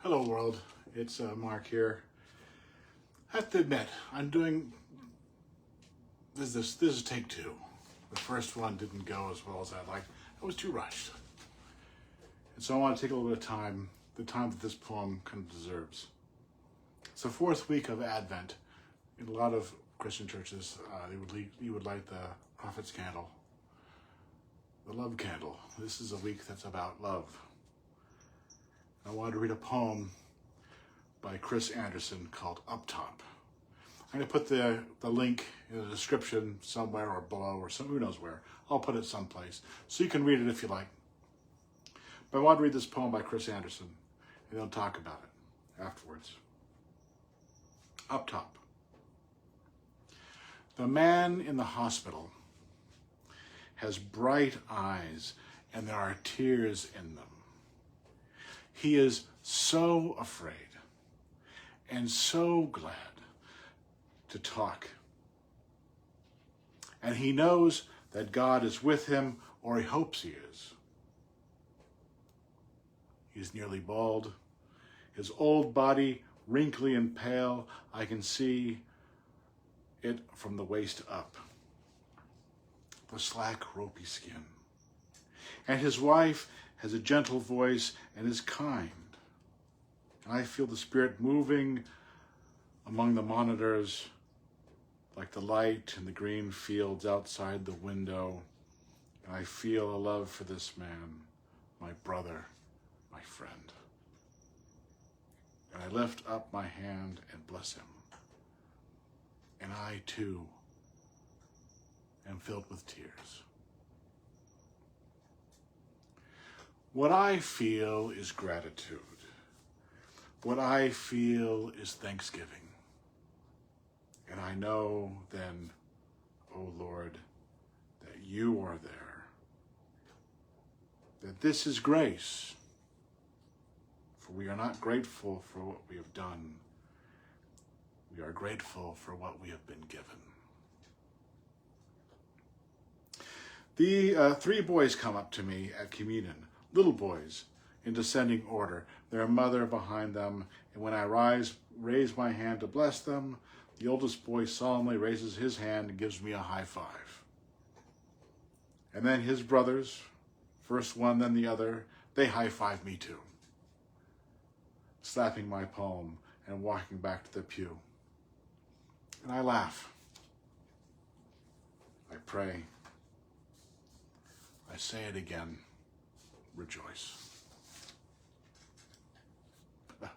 Hello world, it's Mark here. I have to admit, this is take two. The first one didn't go as well as I'd like. I was too rushed. And so I want to take a little bit of time, the time that this poem kind of deserves. It's the fourth week of Advent. In a lot of Christian churches, you would light the prophet's candle, the love candle. This is a week that's about love. I wanted to read a poem by Chris Anderson called Up Top. I'm going to put the link in the description somewhere or below or who knows where. I'll put it someplace so you can read it if you like. But I want to read this poem by Chris Anderson and then talk about it afterwards. Up Top. The man in the hospital has bright eyes and there are tears in them. He is so afraid and so glad to talk. And he knows that God is with him, or he hopes he is. He's nearly bald. His old body, wrinkly and pale, I can see it from the waist up. The slack, ropey skin. And his wife has a gentle voice and is kind. I feel the Spirit moving among the monitors like the light in the green fields outside the window. And I feel a love for this man, my brother, my friend. And I lift up my hand and bless him. And I too am filled with tears. What I feel is gratitude. What I feel is thanksgiving. And I know then, O Lord, that you are there. That this is grace. For we are not grateful for what we have done. We are grateful for what we have been given. The three boys come up to me at communion. Little boys, in descending order, their mother behind them, and when I raise my hand to bless them, the oldest boy solemnly raises his hand and gives me a high five. And then his brothers, first one, then the other, they high five me too, slapping my palm and walking back to the pew. And I laugh. I pray. I say it again. Rejoice. I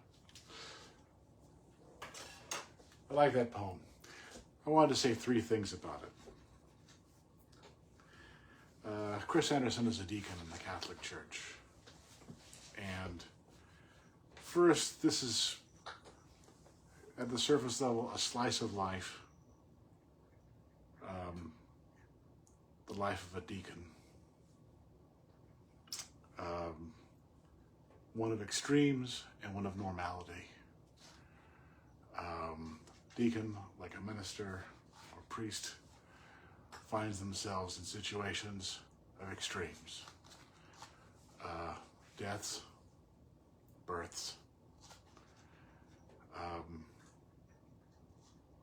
like that poem. I wanted to say three things about it. Chris Anderson is a deacon in the Catholic Church. And first, this is, at the surface level, a slice of life. The life of a deacon. One of extremes and one of normality. Deacon, like a minister or priest, finds themselves in situations of extremes. Deaths, births,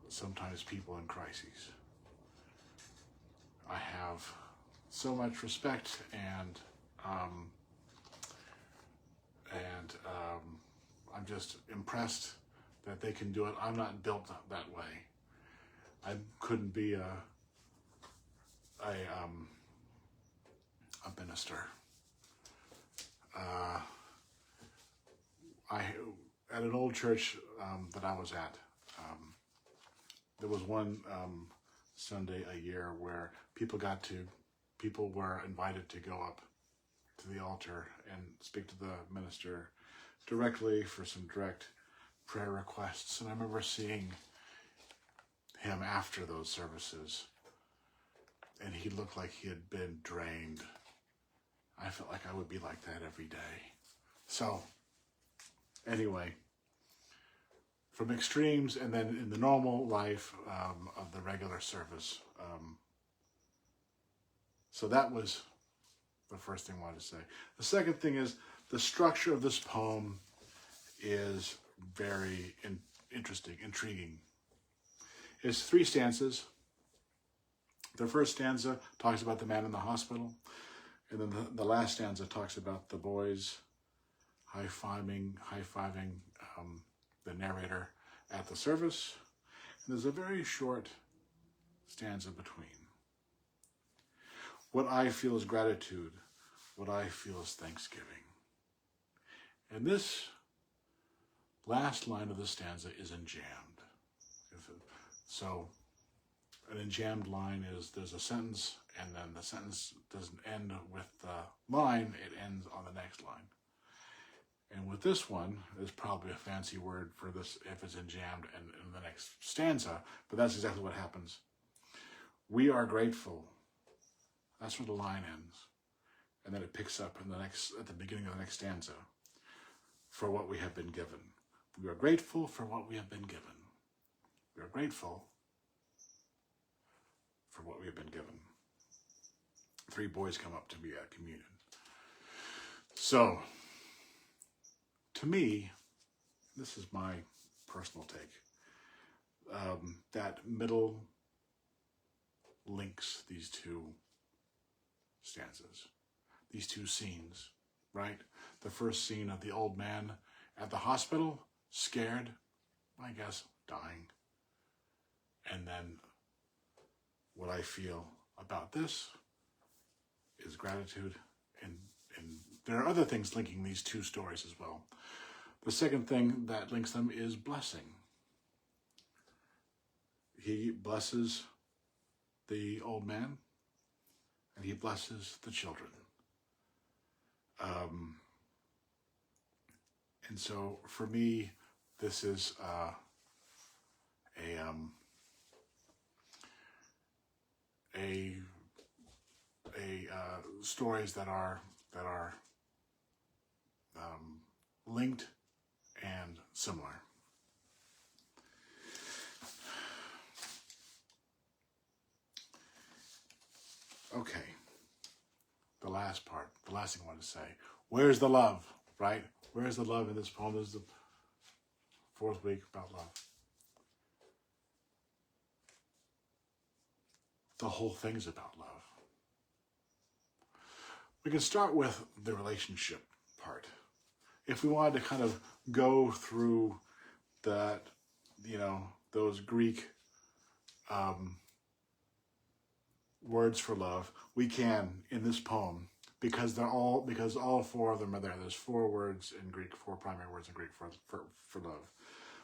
sometimes people in crises. I have so much respect and I'm just impressed that they can do it. I'm not built that way. I couldn't be a minister. At an old church that I was at, there was one Sunday a year where people were invited to go up to the altar and speak to the minister directly for some direct prayer requests. And I remember seeing him after those services, and he looked like he had been drained. I felt like I would be like that every day. So, anyway, from extremes and then in the normal life of the regular service. So that was the first thing I wanted to say. The second thing is the structure of this poem is very interesting, intriguing. It's 3 stanzas. The first stanza talks about the man in the hospital, and then the last stanza talks about the boys high-fiving the narrator at the service. And there's a very short stanza between. What I feel is gratitude. What I feel is thanksgiving. And this last line of the stanza is enjambed. So an enjambed line is there's a sentence, and then the sentence doesn't end with the line, it ends on the next line. And with this one, there's probably a fancy word for this if it's enjambed and in the next stanza, but that's exactly what happens. We are grateful. That's where the line ends. And then it picks up in at the beginning of the next stanza for what we have been given. We are grateful for what we have been given. We are grateful for what we have been given. 3 boys come up to me at communion. So, to me, this is my personal take, that middle links these 2 stanzas, these 2 scenes, right? The first scene of the old man at the hospital, scared, I guess, dying. And then what I feel about this is gratitude, and there are other things linking these 2 stories as well. The second thing that links them is blessing. He blesses the old man, and he blesses the children. And so for me, this is stories that are linked and similar. Okay, the last part, the last thing I want to say. Where's the love, right? Where's the love in this poem? This is the 4th week about love. The whole thing's about love. We can start with the relationship part. If we wanted to kind of go through that, those Greek words for love, we can in this poem, because all 4 of them are there. There's 4 words in Greek, 4 primary words in Greek for love.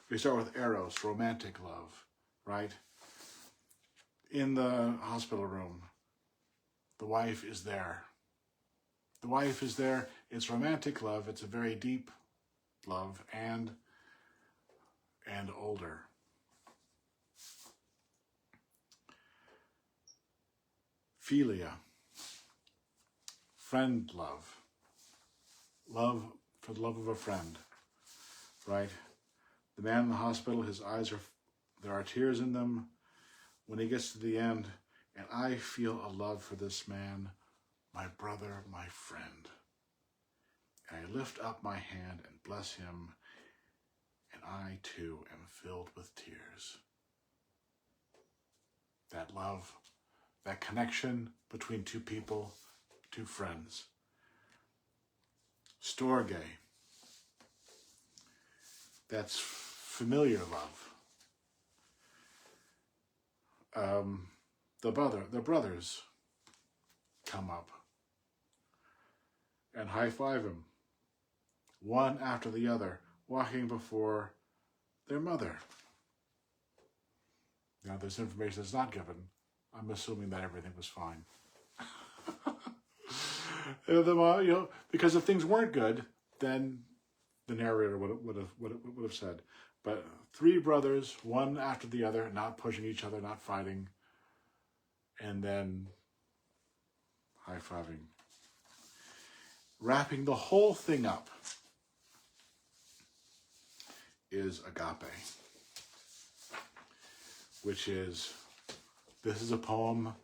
We start with eros, romantic love, right? In the hospital room, the wife is there. The wife is there. It's romantic love. It's a very deep love and older. Philia, friend love. Love for the love of a friend, right? The man in the hospital, his eyes there are tears in them when he gets to the end, and I feel a love for this man, my brother, my friend. And I lift up my hand and bless him, and I too am filled with tears. That love, that connection between 2 people, 2 friends. Storge, that's familiar love. The brothers come up and high-five him, one after the other, walking before their mother. Now, there's information that's not given. I'm assuming that everything was fine. Because if things weren't good, then the narrator would have said. But 3 brothers, one after the other, not pushing each other, not fighting, and then high-fiving. Wrapping the whole thing up is agape, which is, this is a poem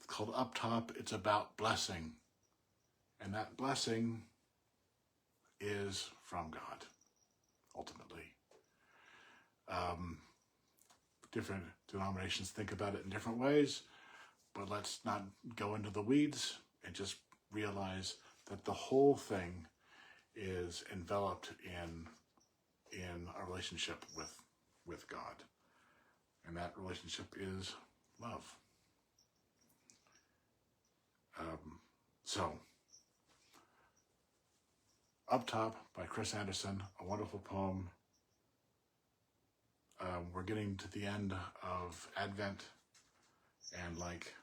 called Up Top. It's about blessing. And that blessing is from God. ultimately. Different denominations think about it in different ways, but let's not go into the weeds and just realize that the whole thing is enveloped in a relationship with God. And that relationship is love. So, Up Top by Chris Anderson, a wonderful poem. We're getting to the end of Advent, and like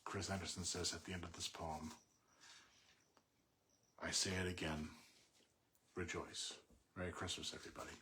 Chris Anderson says at the end of this poem, I say it again, rejoice. Merry Christmas, everybody.